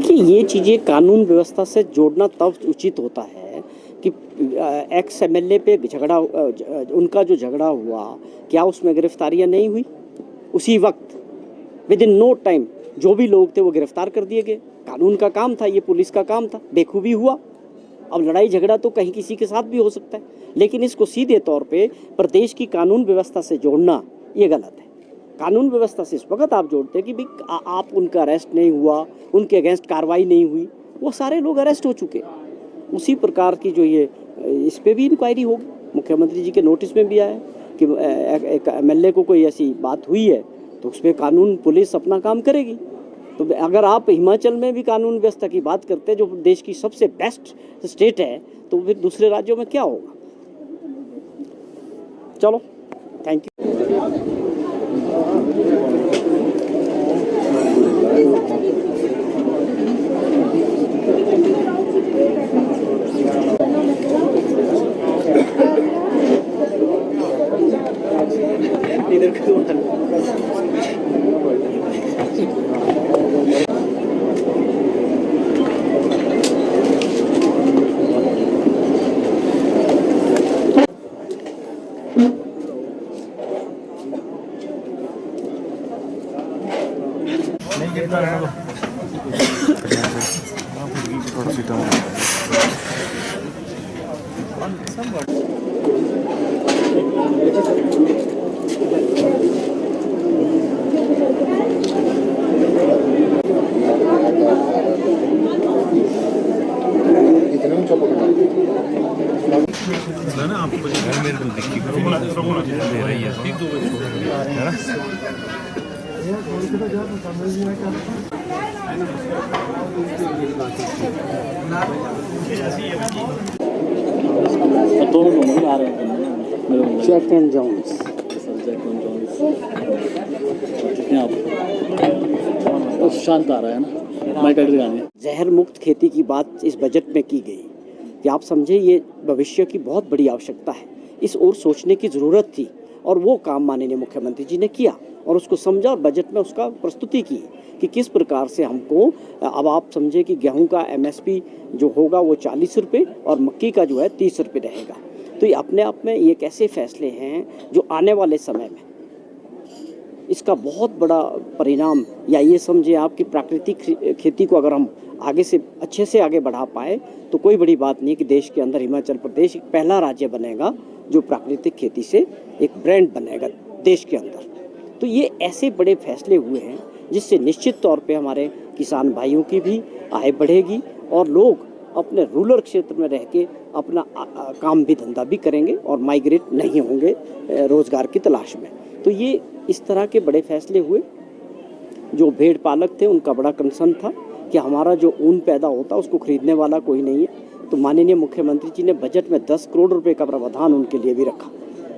देखिए, ये चीज़ें कानून व्यवस्था से जोड़ना तब उचित होता है कि एक्स एमएलए पे झगड़ा उनका जो झगड़ा हुआ, क्या उसमें गिरफ्तारियां नहीं हुई? उसी वक्त विद इन नो टाइम जो भी लोग थे वो गिरफ्तार कर दिए गए। कानून का काम था, ये पुलिस का काम था, बेखूबी हुआ। अब लड़ाई झगड़ा तो कहीं किसी के साथ भी हो सकता है, लेकिन इसको सीधे तौर पे प्रदेश की कानून व्यवस्था से जोड़ना ये गलत है। कानून व्यवस्था से इस वक्त आप जोड़ते हैं कि भाई आप उनका अरेस्ट नहीं हुआ, उनके अगेंस्ट कार्रवाई नहीं हुई, वो सारे लोग अरेस्ट हो चुके। उसी प्रकार की जो ये इस पे भी इंक्वायरी होगी। मुख्यमंत्री जी के नोटिस में भी आया कि एक एमएलए को कोई ऐसी बात हुई है तो उस पर कानून पुलिस अपना काम करेगी। तो अगर आप हिमाचल में भी कानून व्यवस्था की बात करते हैं जो देश की सबसे बेस्ट स्टेट है, तो फिर दूसरे राज्यों में क्या होगा? चलो, thank you. Jack and Jones शांत आ रहा है ना, माइकल गाने। जहर मुक्त खेती की बात इस बजट में की गई कि आप समझे ये भविष्य की बहुत बड़ी आवश्यकता है, इस ओर सोचने की ज़रूरत थी और वो काम माननीय मुख्यमंत्री जी ने किया और उसको समझा और बजट में उसका प्रस्तुति की कि किस प्रकार से हमको, अब आप समझे कि गेहूं का एमएसपी जो होगा वो 40 रुपये और मक्की का जो है 30 रुपये रहेगा। तो ये अपने आप में ये कैसे फैसले हैं जो आने वाले समय में इसका बहुत बड़ा परिणाम, या ये समझे आपकी प्राकृतिक खेती को अगर हम आगे से अच्छे से आगे बढ़ा पाए तो कोई बड़ी बात नहीं कि देश के अंदर हिमाचल प्रदेश एक पहला राज्य बनेगा जो प्राकृतिक खेती से एक ब्रांड बनेगा देश के अंदर। तो ये ऐसे बड़े फैसले हुए हैं जिससे निश्चित तौर पे हमारे किसान भाइयों की भी आय बढ़ेगी और लोग अपने रूरल क्षेत्र में रह के अपना काम भी धंधा भी करेंगे और माइग्रेट नहीं होंगे रोजगार की तलाश में। तो ये इस तरह के बड़े फैसले हुए। जो भेड़ पालक थे उनका बड़ा कंसर्न था कि हमारा जो ऊन पैदा होता उसको खरीदने वाला कोई नहीं है, तो माननीय मुख्यमंत्री जी ने बजट में 10 करोड़ रुपए का प्रावधान उनके लिए भी रखा।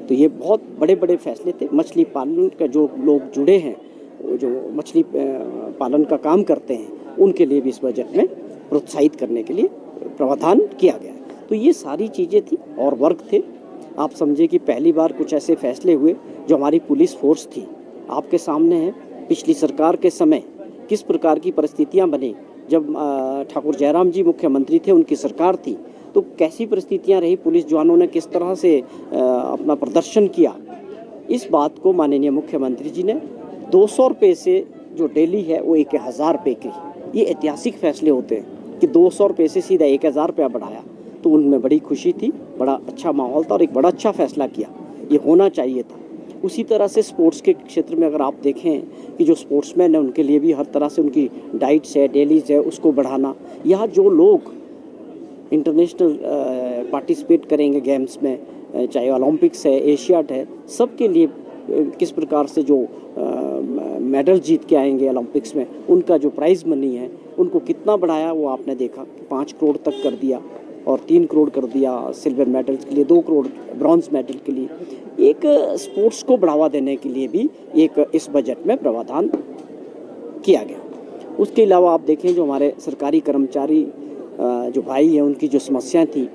तो ये बहुत बड़े बड़े फैसले थे। मछली पालन का जो लोग जुड़े हैं, जो मछली पालन का काम करते हैं, उनके लिए भी इस बजट में प्रोत्साहित करने के लिए प्रावधान किया गया। तो ये सारी चीज़ें थी और वर्क थे। आप समझे कि पहली बार कुछ ऐसे फैसले हुए जो हमारी पुलिस फोर्स थी, आपके सामने है पिछली सरकार के समय किस प्रकार की परिस्थितियां बनी। जब ठाकुर जयराम जी मुख्यमंत्री थे, उनकी सरकार थी, तो कैसी परिस्थितियां रही, पुलिस जवानों ने किस तरह से अपना प्रदर्शन किया। इस बात को माननीय मुख्यमंत्री जी ने 200 रुपये से जो डेली है वो 1000 रुपये की, ये ऐतिहासिक फैसले होते हैं कि 200 रुपये से सीधा 1000 रुपया बढ़ाया। तो उनमें बड़ी खुशी थी, बड़ा अच्छा माहौल था और एक बड़ा अच्छा फैसला किया, ये होना चाहिए था। उसी तरह से स्पोर्ट्स के क्षेत्र में अगर आप देखें कि जो स्पोर्ट्समैन हैं उनके लिए भी हर तरह से उनकी डाइट्स है, डेलीज है, उसको बढ़ाना, या जो लोग इंटरनेशनल पार्टिसिपेट करेंगे गेम्स में, चाहे ओलंपिक्स है, एशियाड है, सबके लिए किस प्रकार से जो मेडल जीत के आएंगे ओलंपिक्स में, उनका जो प्राइज़ मनी है उनको कितना बढ़ाया वो आपने देखा। 5 करोड़ तक कर दिया और 3 करोड़ कर दिया सिल्वर मेडल्स के लिए, 2 करोड़ ब्रॉन्ज मेडल के लिए। एक स्पोर्ट्स को बढ़ावा देने के लिए भी एक इस बजट में प्रावधान किया गया। उसके अलावा आप देखें जो हमारे सरकारी कर्मचारी जो भाई हैं उनकी जो समस्याएं थी,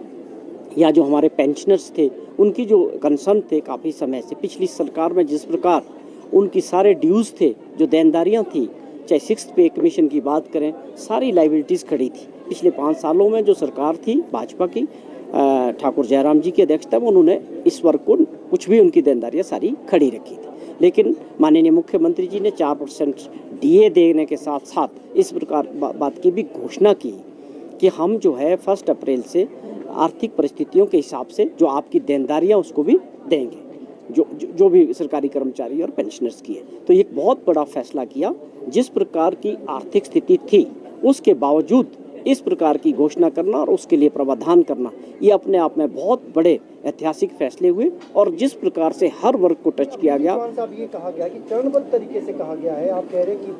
या जो हमारे पेंशनर्स थे उनकी जो कंसर्न थे काफ़ी समय से, पिछली सरकार में जिस प्रकार उनकी सारे ड्यूज़ थे, जो देनदारियां थी, चाहे 6th पे कमीशन की बात करें, सारी लाइबिलिटीज़ खड़ी थी। पिछले 5 सालों में जो सरकार थी भाजपा की, ठाकुर जयराम जी की अध्यक्षता में, उन्होंने इस वर्ग को कुछ भी उनकी देनदारियाँ सारी खड़ी रखी थी। लेकिन माननीय मुख्यमंत्री जी ने 4% डीए देने के साथ साथ इस प्रकार बात की भी घोषणा की कि हम जो है 1 अप्रैल से आर्थिक परिस्थितियों के हिसाब से जो आपकी देनदारियाँ उसको भी देंगे, जो भी सरकारी कर्मचारी और पेंशनर्स की है। तो एक बहुत बड़ा फैसला किया। जिस प्रकार की आर्थिक स्थिति थी उसके बावजूद इस प्रकार की घोषणा करना और उसके लिए प्रावधान करना, ये अपने आप में बहुत बड़े ऐतिहासिक फैसले हुए। और जिस प्रकार से हर वर्ग को टच किया गया। साहब, ये कहा गया कि चरणबद्ध तरीके से कहा गया है, आप कह रहे हैं कि